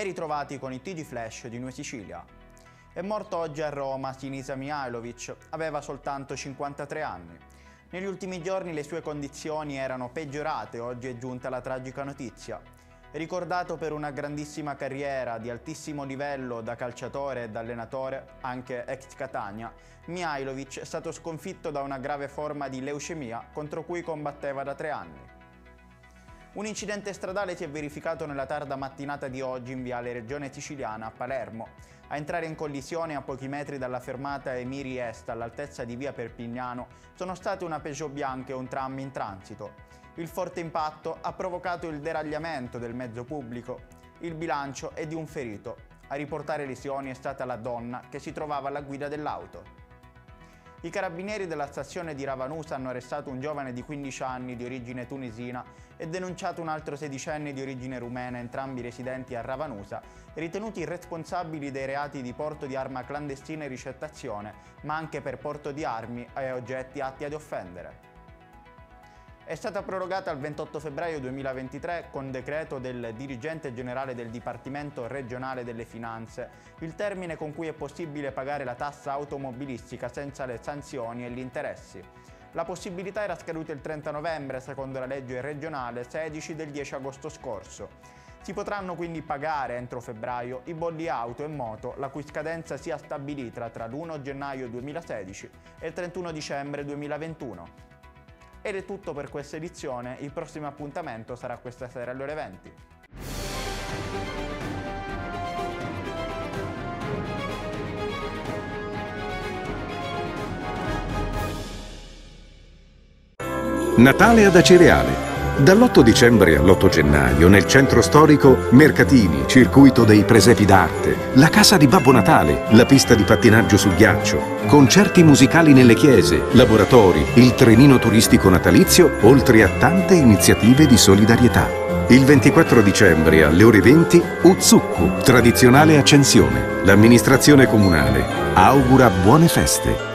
ben ritrovati con i TG Flash di New Sicilia. È morto oggi a Roma Sinisa Mihajlović, aveva soltanto 53 anni. Negli ultimi giorni le sue condizioni erano peggiorate, oggi è giunta la tragica notizia. Ricordato per una grandissima carriera di altissimo livello da calciatore e da allenatore, anche ex Catania, Mihajlović è stato sconfitto da una grave forma di leucemia contro cui combatteva da 3 anni. Un incidente stradale si è verificato nella tarda mattinata di oggi in viale Regione Siciliana a Palermo. A entrare in collisione a pochi metri dalla fermata Emiri Est all'altezza di via Perpignano sono state una Peugeot bianca e un tram in transito. Il forte impatto ha provocato il deragliamento del mezzo pubblico. Il bilancio è di un ferito. A riportare lesioni è stata la donna che si trovava alla guida dell'auto. I carabinieri della stazione di Ravanusa hanno arrestato un giovane di 15 anni di origine tunisina e denunciato un altro sedicenne di origine rumena, entrambi residenti a Ravanusa, ritenuti responsabili dei reati di porto di arma clandestina e ricettazione, ma anche per porto di armi e oggetti atti ad offendere. È stata prorogata al 28 febbraio 2023 con decreto del dirigente generale del Dipartimento regionale delle Finanze il termine con cui è possibile pagare la tassa automobilistica senza le sanzioni e gli interessi. La possibilità era scaduta il 30 novembre secondo la legge regionale 16 del 10 agosto scorso. Si potranno quindi pagare entro febbraio i bolli auto e moto la cui scadenza sia stabilita tra l'1 gennaio 2016 e il 31 dicembre 2021. Ed è tutto per questa edizione, il prossimo appuntamento sarà questa sera alle ore 20. Natale ad Acireale. Dall'8 dicembre all'8 gennaio nel centro storico mercatini, circuito dei presepi d'arte, la casa di Babbo Natale, la pista di pattinaggio sul ghiaccio, concerti musicali nelle chiese, laboratori, il trenino turistico natalizio, oltre a tante iniziative di solidarietà. Il 24 dicembre alle ore 20 Uzzukku, tradizionale accensione. L'amministrazione comunale augura buone feste.